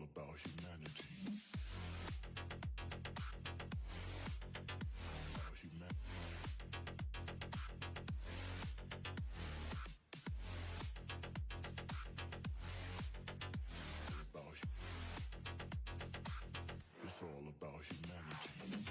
about humanity. About humanity. It's all about humanity.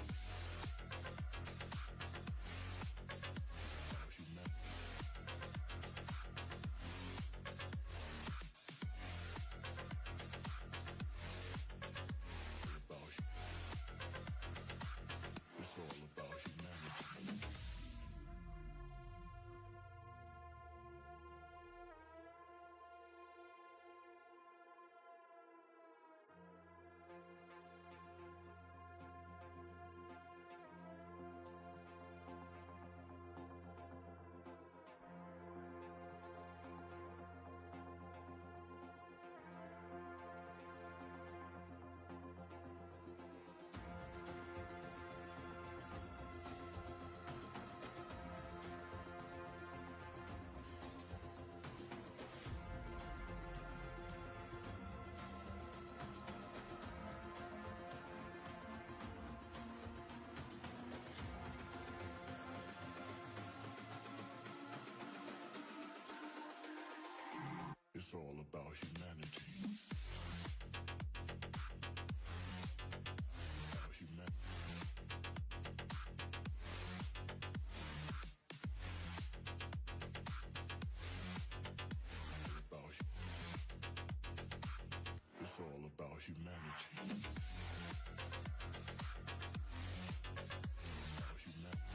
It's all about humanity. About humanity. It's all about humanity. About humanity.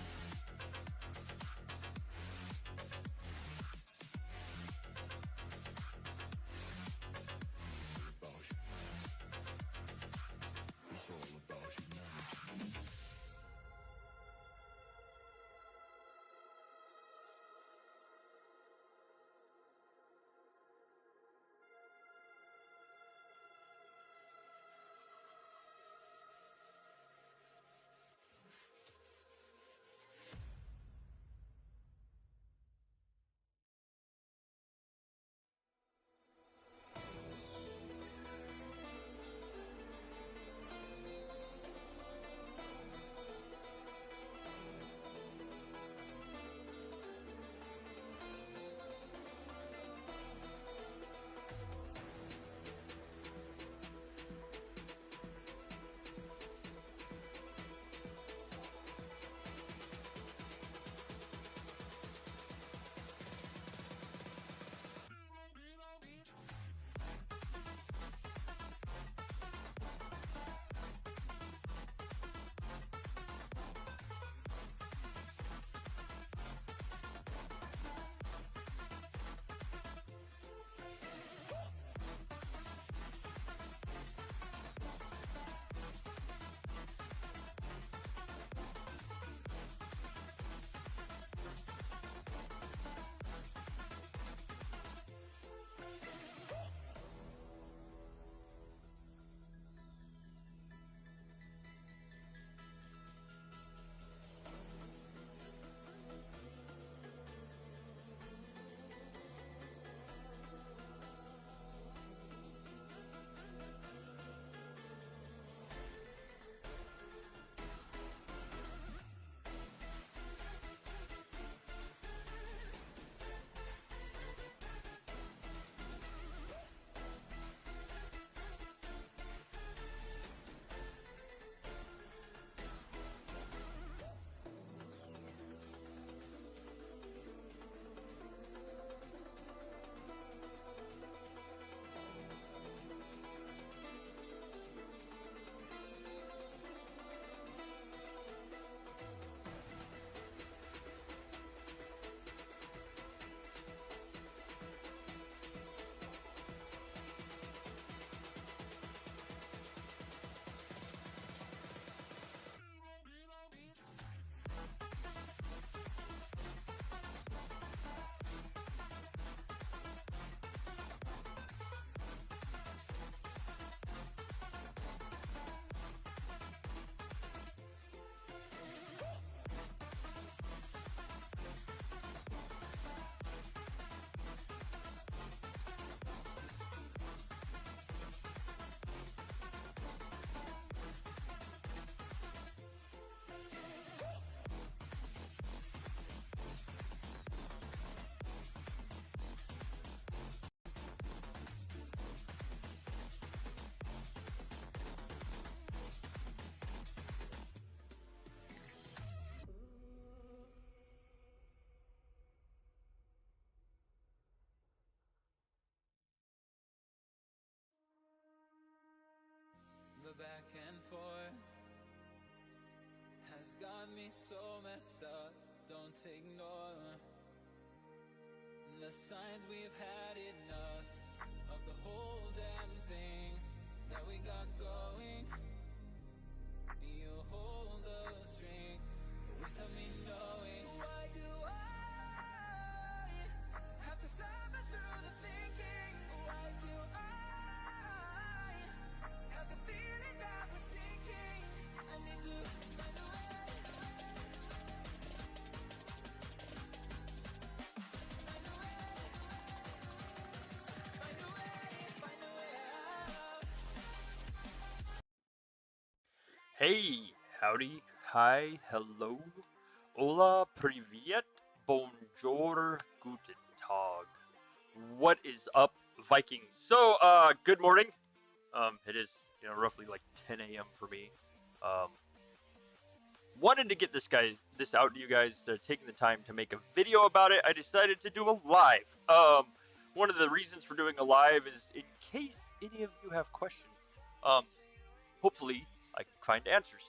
got me so messed up, don't ignore the signs. We've had enough of the whole damn thing that we got going. You hold the strings without me knowing. Why do I have to suffer through the thinking? Why do I have the feeling that we're sinking? I need to find a way. Hey, howdy, hi, hello, hola, privyet, bonjour, guten tag. What is up, Vikings? So, good morning. It is, roughly like 10 a.m. for me. Wanted to get this out to you guys. Taking the time to make a video about it. I decided to do a live. One of the reasons for doing a live is in case any of you have questions. Hopefully I can find answers.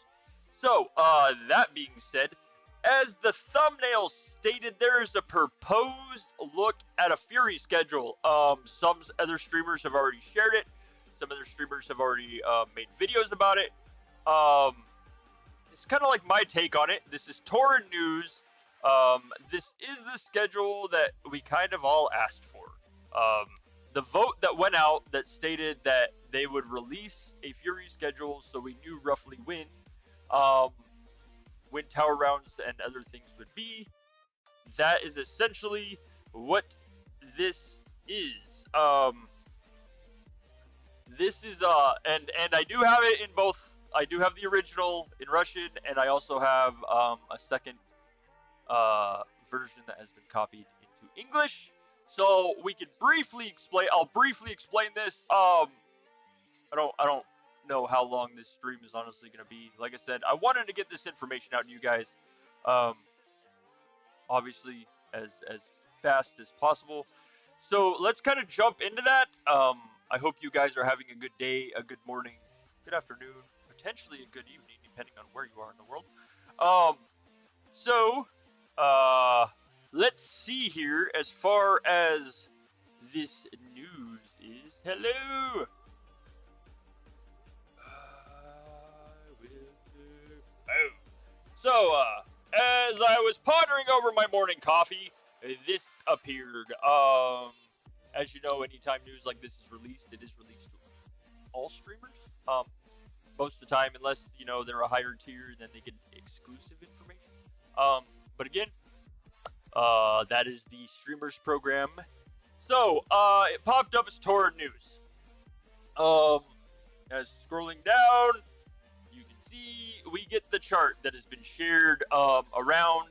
So, that being said, as the thumbnail stated, there is a proposed look at a Fury schedule. Some other streamers have already shared it. Some other streamers have already made videos about it. It's kind of like my take on it. This is Torin news. This is the schedule that we kind of all asked for. The vote that went out that stated that they would release a Fury schedule, so we knew roughly when tower rounds and other things would be. That is essentially what this is. This is and I do have it in both. I do have the original in Russian, and I also have a second version that has been copied into English. So we could briefly explain. I'll briefly explain this. I don't know how long this stream is honestly going to be. Like I said, I wanted to get this information out to you guys, obviously as fast as possible. So let's kind of jump into that. I hope you guys are having a good day, a good morning, good afternoon, potentially a good evening, depending on where you are in the world. Let's see here as far as this news is. Hello. So, as I was pondering over my morning coffee, this appeared. As you know, anytime news like this is released, it is released to all streamers. Most of the time, unless, they're a higher tier, then they get exclusive information. But again, that is the streamers program. So, it popped up as Torin news. As scrolling down, you can see we get the chart that has been shared around.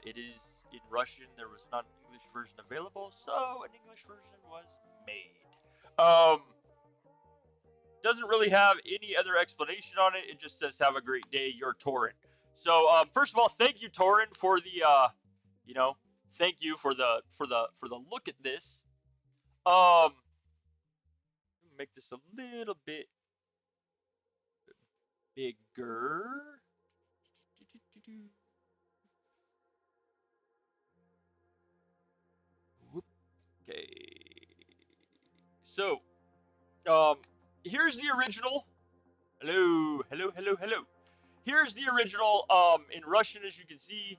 It is in Russian. There was not an English version available, so an English version was made. Doesn't really have any other explanation on it. It just says, "Have a great day, you're Torin." So, first of all, thank you, Torin, for the thank you for the look at this. Make this a little bit bigger. Okay. So, here's the original. Hello. Here's the original, in Russian, as you can see.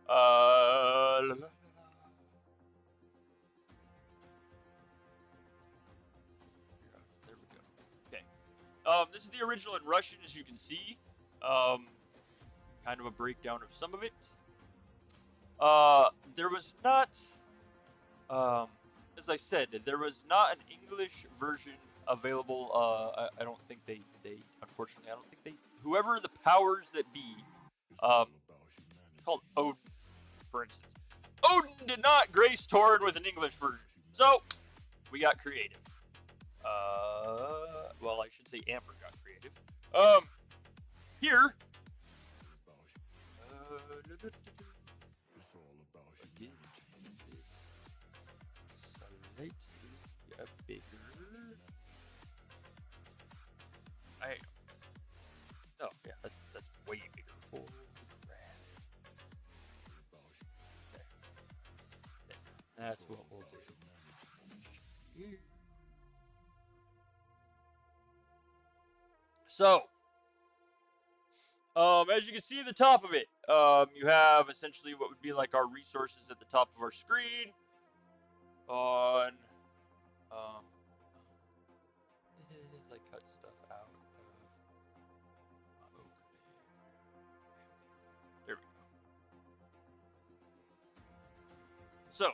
There we go. Okay. This is the original in Russian, as you can see. Kind of a breakdown of some of it. There was not, as I said, there was not an English version available. I don't think they unfortunately, I don't think they, whoever the powers that be, called Odin, for instance. Odin did not grace Torin with an English version. So, we got creative. Well, I should say Amber got creative. Here. It's all about humanity. Slightly bigger. Oh yeah, that's way bigger. Holy So, as you can see at the top of it, you have essentially what would be like our resources at the top of our screen. On, as I cut stuff out of, okay. There we go. So,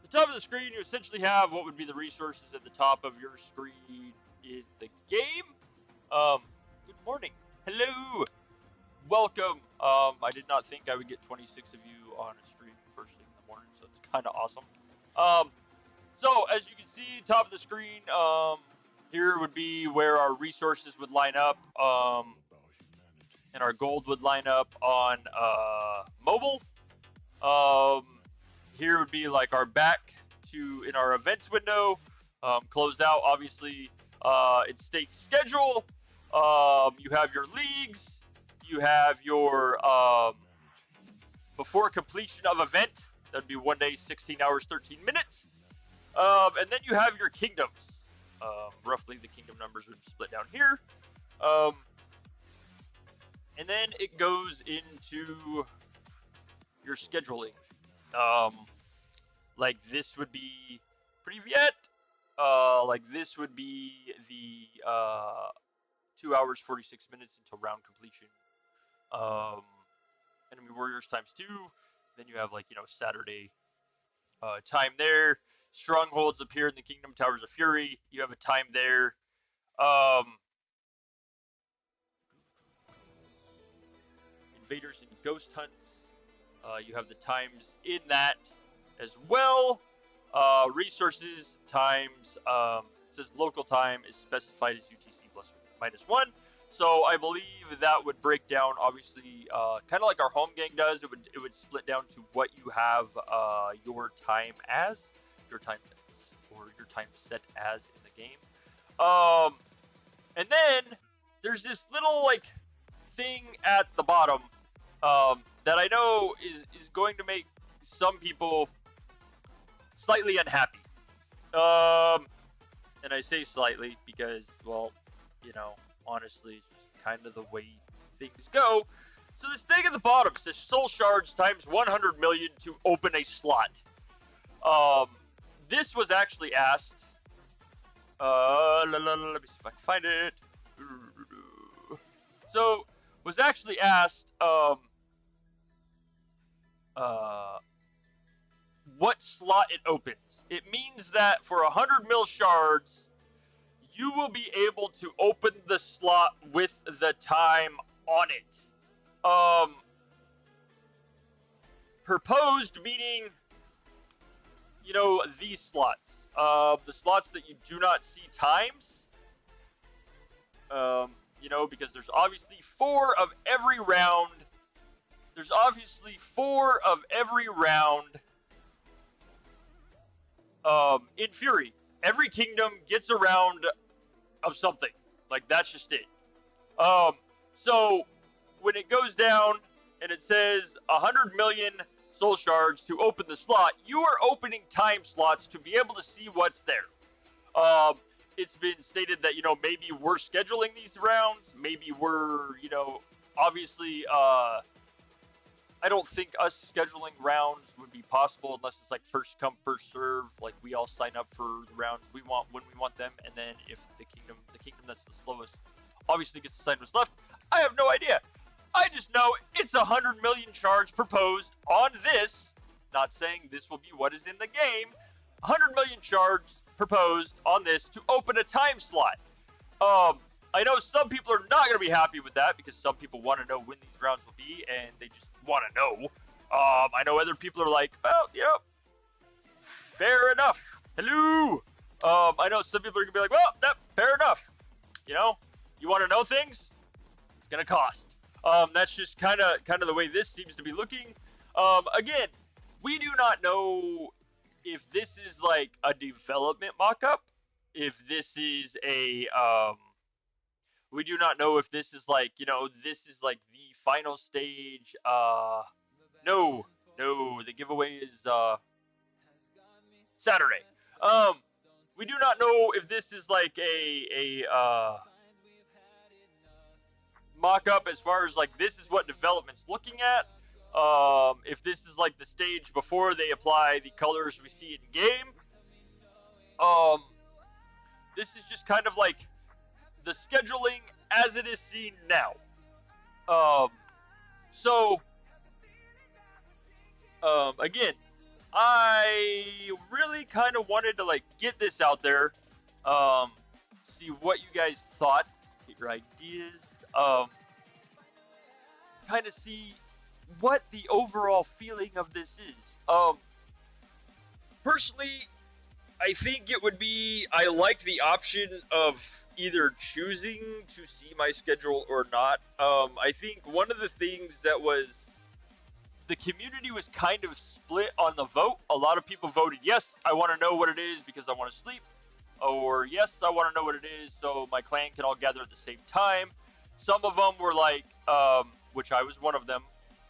the top of the screen, you essentially have what would be the resources at the top of your screen in the game. Good morning. Hello. Welcome. I did not think I would get 26 of you on a stream first thing in the morning, so it's kind of awesome. So as you can see, top of the screen, here would be where our resources would line up, and our gold would line up on mobile. Here would be like our back to in our events window. Closed out, obviously, it states schedule. You have your leagues. You have your before completion of event. That'd be 1 day, 16 hours, 13 minutes. And then you have your kingdoms. Roughly the kingdom numbers would split down here. And then it goes into your scheduling. Like this would be Privyet. Like this would be the 2 hours, 46 minutes until round completion. Enemy warriors ×2. Then you have like, you know, Saturday time there. Strongholds appear in the kingdom. Towers of Fury. You have a time there. Invaders and ghost hunts. You have the times in that as well. Resources times. It says local time is specified as UTC ±1. So I believe that would break down, obviously, kind of like our home gang does. It would split down to what you have your time as, your time set as in the game. And then there's this little like thing at the bottom that I know is going to make some people slightly unhappy. And I say slightly because, well, you know, honestly, it's just kind of the way things go. So this thing at the bottom says soul shards times 100 million to open a slot. This was actually asked. Let me see if I can find it. So was actually asked. What slot it opens. It means that for 100 mil shards, you will be able to open the slot with the time on it. Proposed meaning, you know, these slots. The slots that you do not see times. You know, because there's obviously 4 of every round. There's obviously 4 of every round. In Fury, every kingdom gets a round of something. Like, that's just it. So, when it goes down and it says 100 million soul shards to open the slot, you are opening time slots to be able to see what's there. It's been stated that, you know, maybe we're scheduling these rounds. Maybe we're, you know, obviously, I don't think us scheduling rounds would be possible unless it's like first come, first serve. Like we all sign up for the rounds we want when we want them, and then if the kingdom that's the slowest, obviously gets assigned what's left. I have no idea. I just know it's 100 million shards proposed on this. Not saying this will be what is in the game. 100 million shards proposed on this to open a time slot. I know some people are not going to be happy with that because some people want to know when these rounds will be, and they just want to know. I know other people are like, well, you know, fair enough. Hello. I know some people are going to be like, well, fair enough. You know, you want to know things? It's going to cost. That's just kind of the way this seems to be looking. Again, we do not know if this is like a development mock-up, if this is a, we do not know if this is like, you know, this is like the final stage. No, the giveaway is, Saturday. We do not know if this is like mock-up as far as like this is what development's looking at. If this is like the stage before they apply the colors we see in game. This is just kind of like the scheduling as it is seen now. Again, I really kind of wanted to like get this out there, see what you guys thought, get your ideas, kind of see what the overall feeling of this is. Personally, I think it would be, I like the option of either choosing to see my schedule or not. I think one of the things that was, the community was kind of split on the vote. A lot of people voted, yes, I want to know what it is because I want to sleep. Or, yes, I want to know what it is so my clan can all gather at the same time. Some of them were like, which I was one of them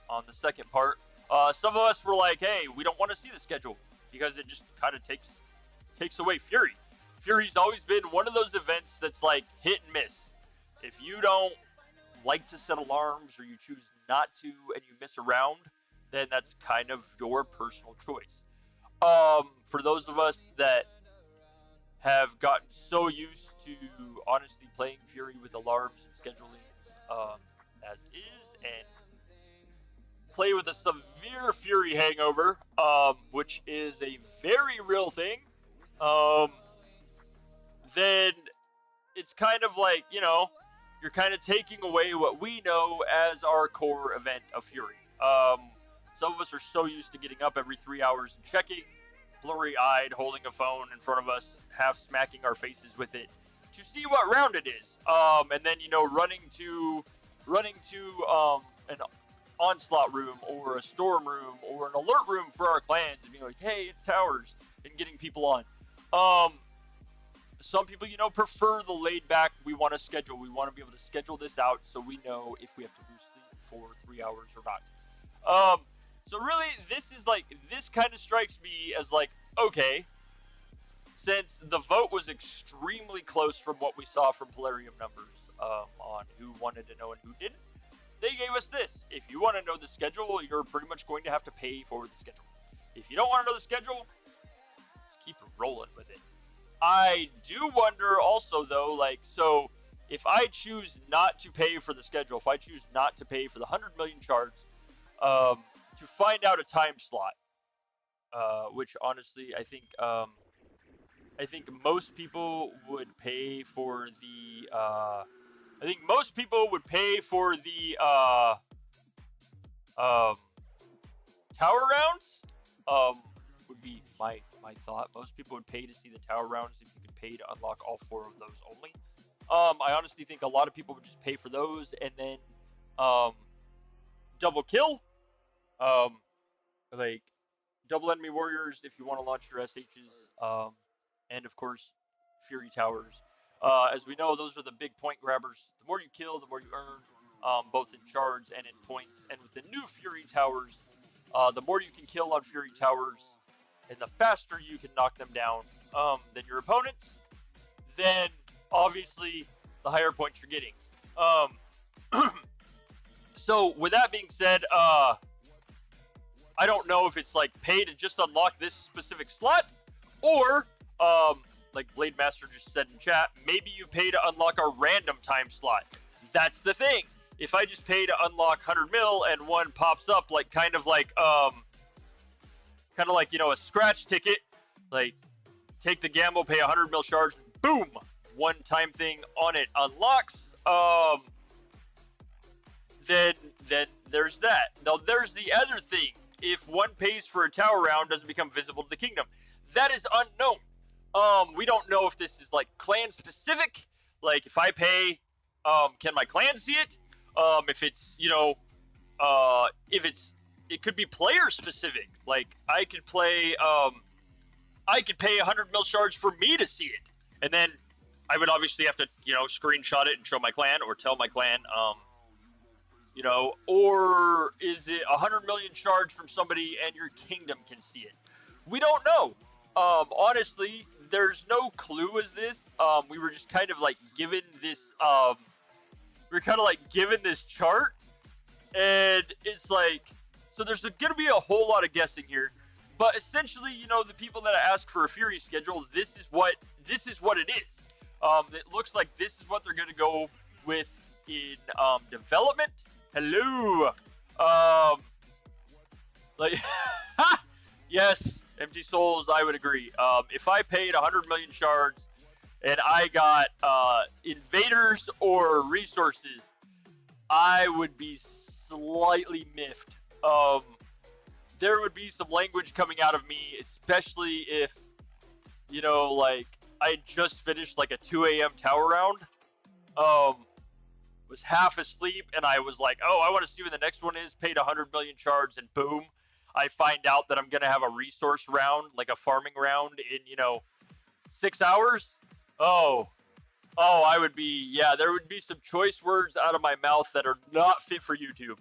on the second part. Some of us were like, hey, we don't want to see the schedule because it just kind of takes away Fury. Fury's always been one of those events that's like hit and miss. If you don't like to set alarms or you choose not to and you miss a round, then that's kind of your personal choice. For those of us that have gotten so used to honestly playing Fury with alarms and schedulings as is, and play with a severe Fury hangover, which is a very real thing, then it's kind of like, you know, you're kind of taking away what we know as our core event of Fury. Some of us are so used to getting up every 3 hours and checking, blurry-eyed, holding a phone in front of us, half smacking our faces with it to see what round it is. And then, you know, running to an onslaught room or a storm room or an alert room for our clans and being like, hey, it's towers, and getting people on. Some people, you know, prefer the laid back, we want to schedule. We want to be able to schedule this out so we know if we have to lose sleep for 3 hours or not. So really, this is like, this kind of strikes me as like, okay, since the vote was extremely close from what we saw from Polarium numbers on who wanted to know and who didn't, they gave us this. If you want to know the schedule, you're pretty much going to have to pay for the schedule. If you don't want to know the schedule, just keep rolling with it. I do wonder also, though, like, so if I choose not to pay for the schedule, if I choose not to pay for the 100 million shards, to find out a time slot, which honestly, I think most people would pay for the, tower rounds, would be my thought. Most people would pay to see the tower rounds if you could pay to unlock all 4 of those only. I honestly think a lot of people would just pay for those and then, double kill, like double enemy warriors if you want to launch your SHs, and of course Fury towers. As we know, those are the big point grabbers. The more you kill, the more you earn, both in shards and in points. And with the new Fury towers, the more you can kill on Fury towers and the faster you can knock them down than your opponents, then obviously the higher points you're getting. So with that being said, I don't know if it's like pay to just unlock this specific slot, or like Blade Master just said in chat, maybe you pay to unlock a random time slot. That's the thing. If I just pay to unlock 100 mil and one pops up, like kind of like you know, a scratch ticket, like take the gamble, pay 100 mil shards, boom, one time thing on it unlocks. Then there's that. Now there's the other thing. If one pays for a tower round, doesn't become visible to the kingdom. That is unknown. We don't know if this is like clan specific. Like if I pay, can my clan see it? If it's, you know, it could be player specific. Like I could play, I could pay 100 mil shards for me to see it, and then I would obviously have to, you know, screenshot it and show my clan or tell my clan, you know, or is it 100 million shards from somebody and your kingdom can see it? We don't know. Honestly, there's no clue as this. We were just kind of like given this we're kind of like given this chart, and it's like, so there's going to be a whole lot of guessing here. But essentially, you know, the people that ask for a Fury schedule, this is what it is. It looks like this is what they're going to go with in development. Hello. Like, yes, Empty Souls, I would agree. If I paid 100 million shards and I got invaders or resources, I would be slightly miffed. There would be some language coming out of me, especially if, you know, like, I had just finished like a 2 a.m. tower round, was half asleep, and I was like, oh, I want to see what the next one is, paid 100 million shards, and boom, I find out that I'm going to have a resource round, like a farming round in, you know, 6 hours. Oh, I would be, yeah, there would be some choice words out of my mouth that are not fit for YouTube.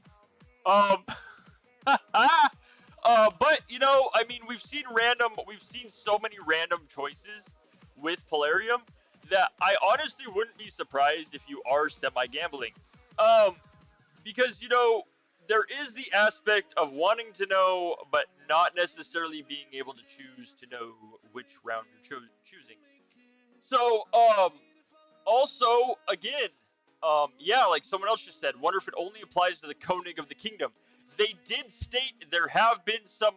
But, you know, I mean, we've seen so many random choices with Polarium that I honestly wouldn't be surprised if you are semi-gambling. Because, you know, there is the aspect of wanting to know, but not necessarily being able to choose to know which round you're choosing. So, also, again, yeah, like someone else just said, wonder if it only applies to the Koenig of the Kingdom. They did state there have been some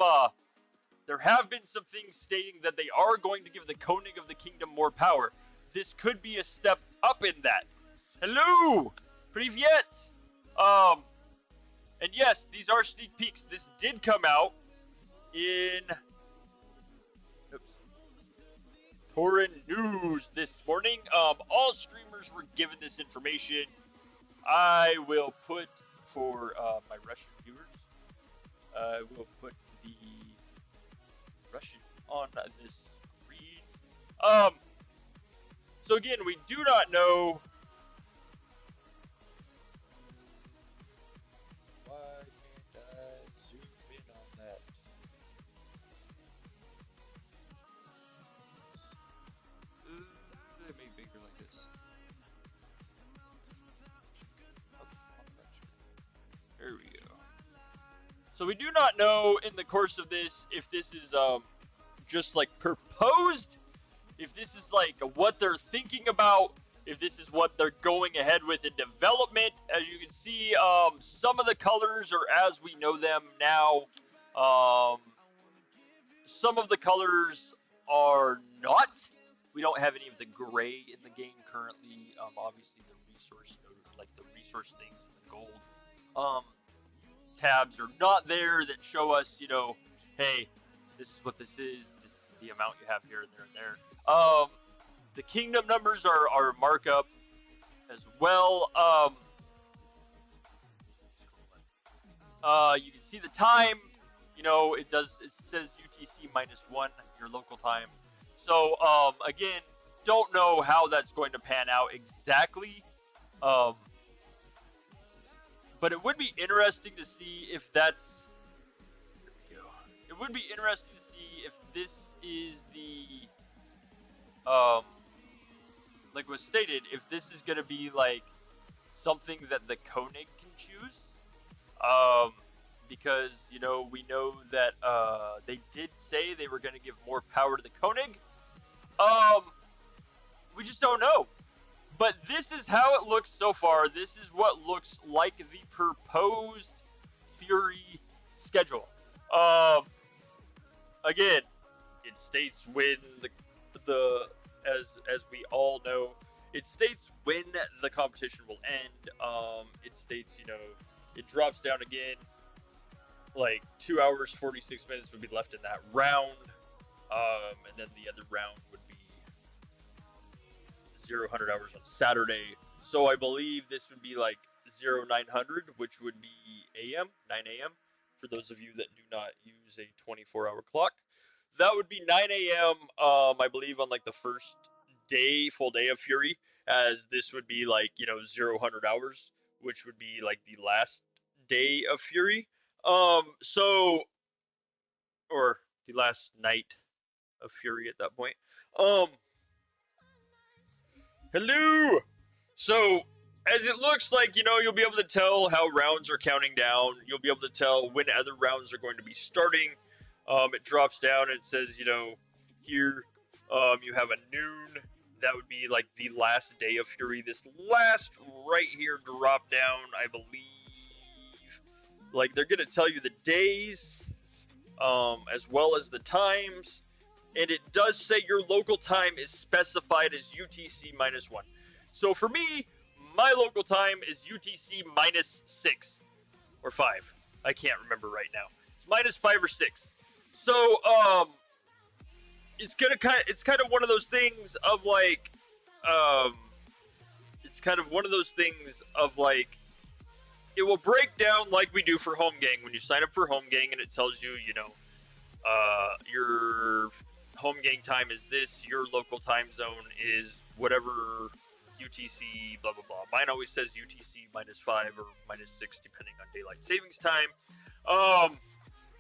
things stating that they are going to give the Koenig of the Kingdom more power. This could be a step up in that. Hello, Privyet. And yes, these are sneak peeks. This did come out in Torin News this morning. All streamers were given this information. I will put for my Russian viewers. I will put the Russian on this screen. So again, we do not know. Why can't I zoom in on that? Let me make bigger like this. There we go. So we do not know in the course of this if this is just like proposed, if this is like what they're thinking about, if this is what they're going ahead with in development. As you can see, some of the colors are as we know them now. Some of the colors are not. We don't have any of the gray in the game currently. Obviously the resource, like the resource things, the gold tabs are not there that show us, you know, hey, this is what this is the amount you have here and there and there. The kingdom numbers are markup as well. You can see the time, you know, it says UTC -1, your local time. So, again, don't know how that's going to pan out exactly. But it would be interesting to see if that's... There we go. It would be interesting to see if this is the... like was stated, if this is going to be, like, something that the Koenig can choose. Because, you know, we know that, they did say they were going to give more power to the Koenig. We just don't know. But this is how it looks so far. This is what looks like the proposed Fury schedule. Again, it states when as we all know, it states when the competition will end. It states, you know, it drops down again. Like 2 hours 46 minutes would be left in that round, and then the other round would be 0-100 hours on Saturday. So I believe this would be like 0900, which would be 9 a.m. for those of you that do not use a 24-hour clock. That would be 9 a.m. I believe on like the first full day of Fury, as this would be like, you know, 0-100 hours, which would be like the last day of Fury. So, or the last night of Fury at that point. Hello! So, as it looks like, you know, you'll be able to tell how rounds are counting down. You'll be able to tell when other rounds are going to be starting. It drops down and it says, you know, here you have a noon. That would be like the last day of Fury. This last right here drop down, I believe. Like, they're going to tell you the days as well as the times. And it does say your local time is specified as UTC -1. So for me, my local time is UTC -6 or 5. I can't remember right now. It's -5 or 6. So it's kind of one of those things of like it will break down like we do for Home Gang when you sign up for Home Gang and it tells you, you know, your Home Gang time is this, your local time zone is whatever UTC, blah, blah, blah. Mine always says UTC -5 or -6, depending on daylight savings time.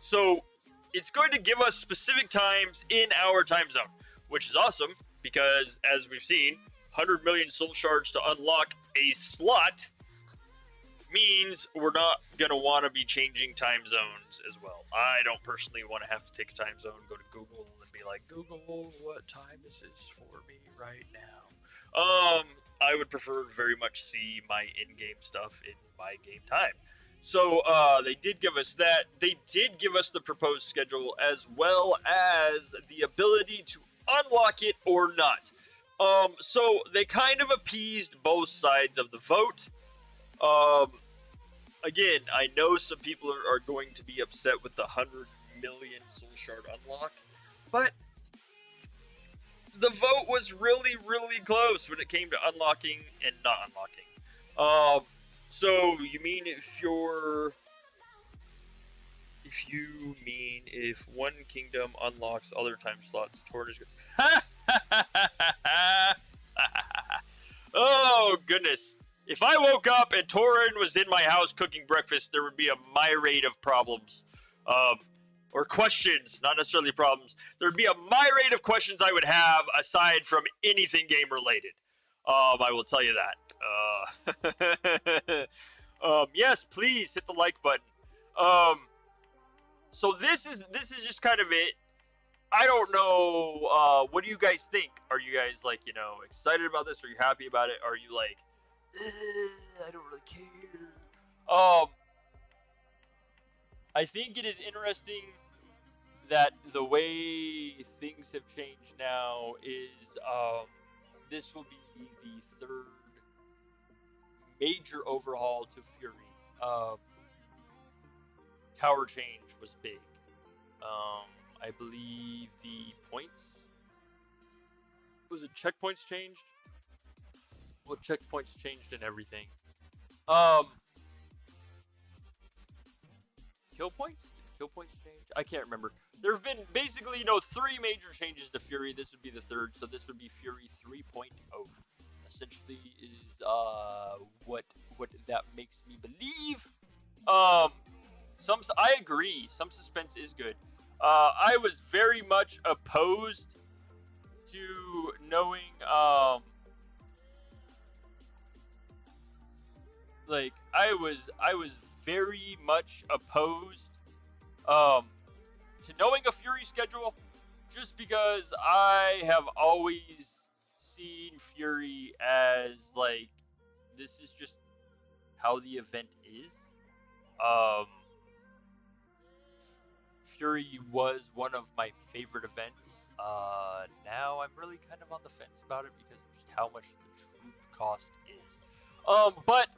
So it's going to give us specific times in our time zone, which is awesome because, as we've seen, 100 million soul shards to unlock a slot means we're not going to want to be changing time zones as well. I don't personally want to have to take a time zone, go to Google, and be like, Google, what time is this for me right now? I would prefer to very much see my in-game stuff in my game time. So they did give us that. They did give us the proposed schedule as well as the ability to unlock it or not. So they kind of appeased both sides of the vote. Again, I know some people are going to be upset with the 100 million soul shard unlock, but the vote was really, really close when it came to unlocking and not unlocking. So you mean if one kingdom unlocks other time slots, Torin is good. Oh goodness. If I woke up and Torin was in my house cooking breakfast, there would be a myriad of problems. Or questions, not necessarily problems. There would be a myriad of questions I would have aside from anything game related. I will tell you that. Yes, please hit the like button. So this is just kind of it. I don't know. What do you guys think? Are you guys like, you know, excited about this? Are you happy about it? Are you like, I don't really care? I think it is interesting that the way things have changed now is this will be the third major overhaul to Fury. Tower change was big. I believe the points... Was it checkpoints changed? Well, checkpoints changed and everything. Kill points? Did kill points change? I can't remember. There have been basically, you know, 3 major changes to Fury. This would be the third, so this would be Fury 3.0. Essentially is what that makes me believe. I agree. Some suspense is good. I was very much opposed to knowing like I was very much opposed to knowing a Fury schedule, just because I have always seen Fury as like, this is just how the event is. Fury was one of my favorite events. Now I'm really kind of on the fence about it because of just how much the troop cost is. But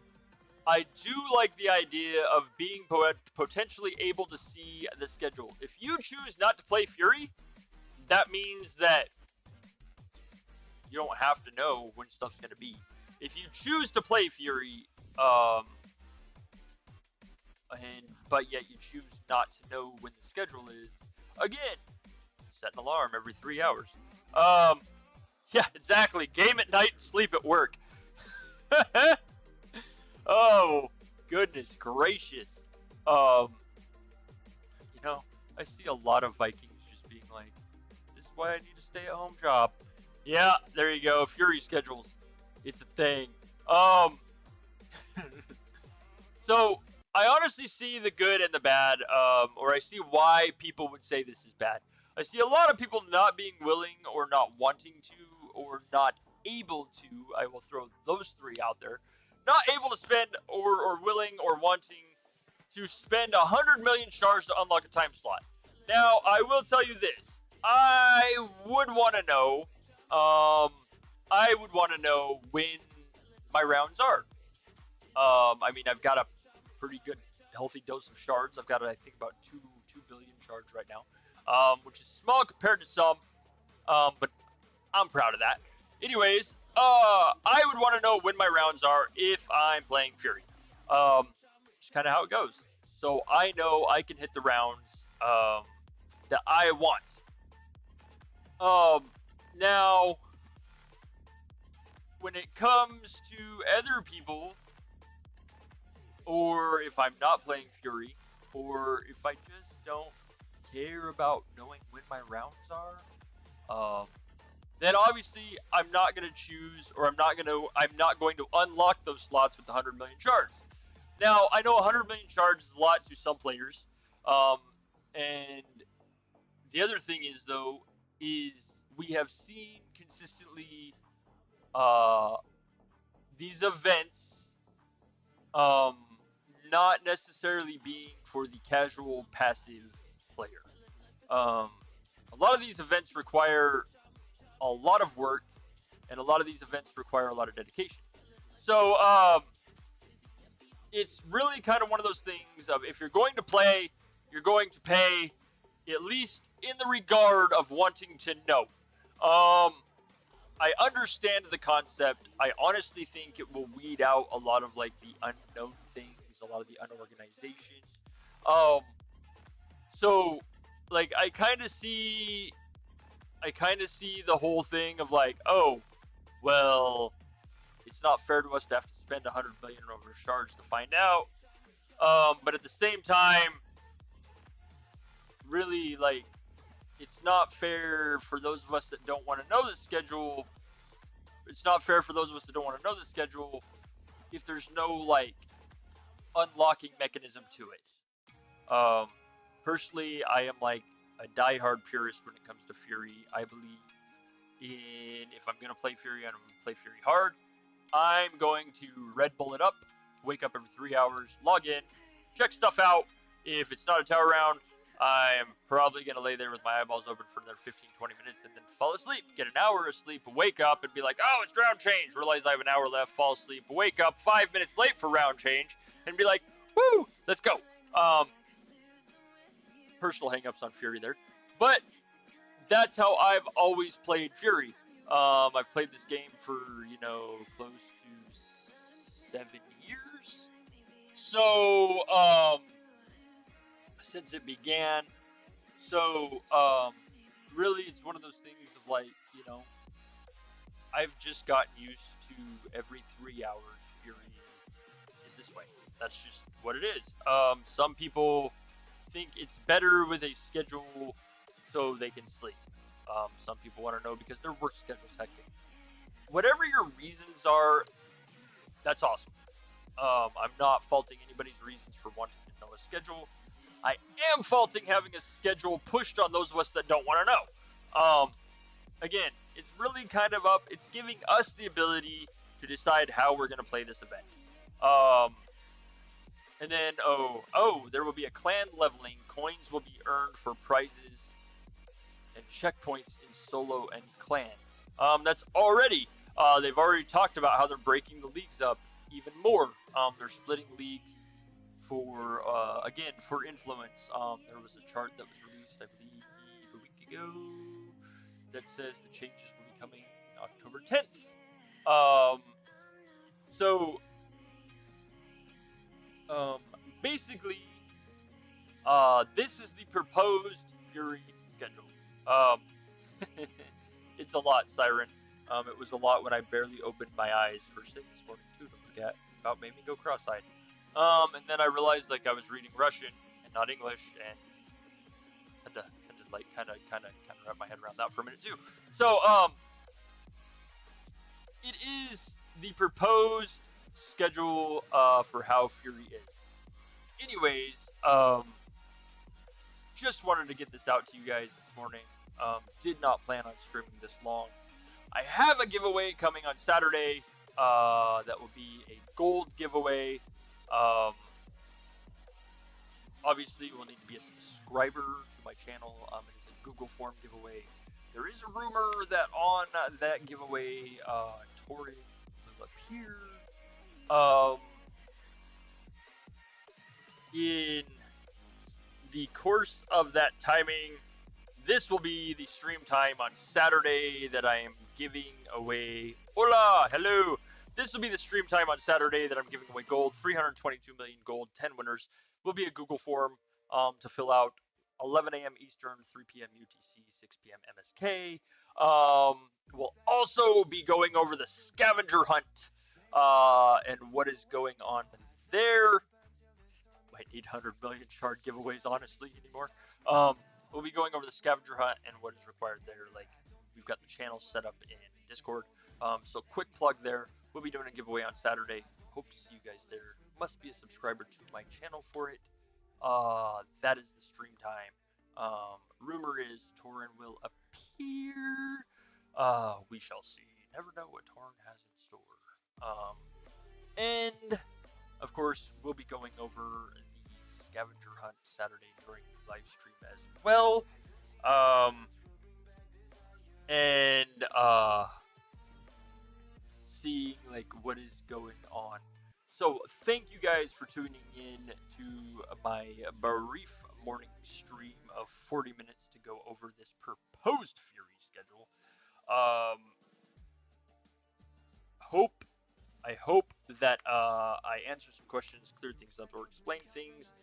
I do like the idea of being potentially able to see the schedule. If you choose not to play Fury, that means that you don't have to know when stuff's going to be. If you choose to play Fury, but yet you choose not to know when the schedule is, again, set an alarm every 3 hours. Yeah, exactly. Game at night, sleep at work. Oh, goodness gracious. You know, I see a lot of Vikings just being like, this is why I need a stay-at-home job. Yeah, there you go. Fury schedules. It's a thing. So I honestly see the good and the bad, or I see why people would say this is bad. I see a lot of people not being willing or not wanting to or not able to. I will throw those three out there. Not able to spend or willing or wanting to spend 100 million shards to unlock a time slot. Now, I will tell you this. I would want to know, when my rounds are. I mean, I've got a pretty good, healthy dose of shards. I've got, I think, about 2 billion shards right now, which is small compared to some, but I'm proud of that. Anyways, I would want to know when my rounds are if I'm playing Fury. Just kind of how it goes. So I know I can hit the rounds that I want. Now, when it comes to other people, or if I'm not playing Fury, or if I just don't care about knowing when my rounds are, then obviously I'm not going to choose, or I'm not going to unlock those slots with 100 million shards. Now, I know 100 million shards is a lot to some players, and the other thing is, though, is we have seen consistently these events not necessarily being for the casual passive player. A lot of these events require a lot of work, and a lot of these events require a lot of dedication. So it's really kind of one of those things of, if you're going to play, you're going to pay, at least in the regard of wanting to know. I understand the concept. I honestly think it will weed out a lot of like the unknown things, a lot of the unorganization. So like I kind of see the whole thing of like, oh, well, it's not fair to us to have to spend 100 million over shards to find out. But at the same time, really, like, it's not fair for those of us that don't want to know the schedule. It's not fair for those of us that don't want to know the schedule if there's no, like, unlocking mechanism to it. Personally, I am, like, a diehard purist when it comes to Fury. I believe if I'm going to play Fury, I'm going to play Fury hard. I'm going to Red Bull it up, wake up every 3 hours, log in, check stuff out. If it's not a tower round, I'm probably going to lay there with my eyeballs open for another 15, 20 minutes and then fall asleep. Get an hour of sleep, wake up and be like, oh, it's round change. Realize I have an hour left, fall asleep, wake up 5 minutes late for round change and be like, woo, let's go. Personal hangups on Fury there. But that's how I've always played Fury. I've played this game for, close to 7 years. So, since it began. So, really, it's one of those things of like, I've just gotten used to every 3 hours Fury is this way. That's just what it is. Some people think it's better with a schedule so they can sleep. Some people want to know because their work schedule's hectic. Whatever your reasons are, that's awesome. I'm not faulting anybody's reasons for wanting to know a schedule. I am faulting having a schedule pushed on those of us that don't want to know. Again, it's really kind of up. It's giving us the ability to decide how we're going to play this event. And then, there will be a clan leveling. Coins will be earned for prizes and checkpoints in solo and clan. That's already, they've already talked about how they're breaking the leagues up even more. They're splitting leagues for, again, for influence. There was a chart that was released, I believe, a week ago that says the changes will be coming October 10th. Basically, this is the proposed Fury schedule. It's a lot, Siren. It was a lot when I barely opened my eyes first thing this morning too to look at. About made me go cross-eyed. And then I realized like I was reading Russian and not English, and had to like kind of wrap my head around that for a minute too. So it is the proposed schedule for how Fury is. Anyways, just wanted to get this out to you guys this morning. Did not plan on streaming this long. I have a giveaway coming on Saturday. That will be a gold giveaway. Obviously, you will need to be a subscriber to my channel. It is a Google form giveaway. There is a rumor that on that giveaway, Torin will appear. In the course of that timing, this will be the stream time on Saturday that I am giving away. Hola, hello. This will be the stream time on Saturday that I'm giving away gold. 322 million gold, 10 winners. Will be a Google form to fill out. 11 a.m. Eastern, 3 p.m. UTC, 6 p.m. MSK. We'll also be going over the scavenger hunt and what is going on there. Might need 100 million shard giveaways, honestly, anymore. We'll be going over the scavenger hunt and what is required there. Like, we've got the channel set up in Discord. So quick plug there. We'll be doing a giveaway on Saturday. Hope to see you guys there. Must be a subscriber to my channel for it. That is the stream time. Rumor is Torin will appear. We shall see. Never know what Torin has in store. And of course, we'll be going over the scavenger hunt Saturday during the live stream as well. Seeing like what is going on. So thank you guys for tuning in to my brief morning stream of 40 minutes to go over this proposed Fury schedule. I hope that I answer some questions, clear things up, or explain things.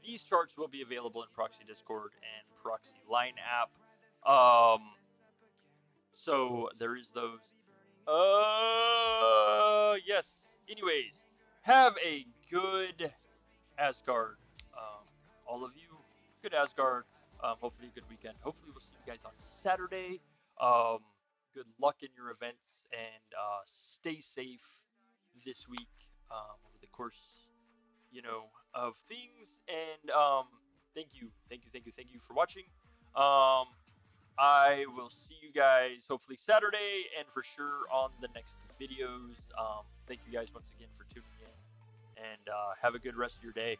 These charts will be available in Proxy Discord and Proxy Line app. So there is those. Yes. Anyways, have a good Asgard. All of you, good Asgard. Hopefully a good weekend. Hopefully we'll see you guys on Saturday. Good luck in your events and stay safe this week over the course, of things. And thank you for watching. I will see you guys hopefully Saturday and for sure on the next videos. Thank you guys once again for tuning in, and have a good rest of your day.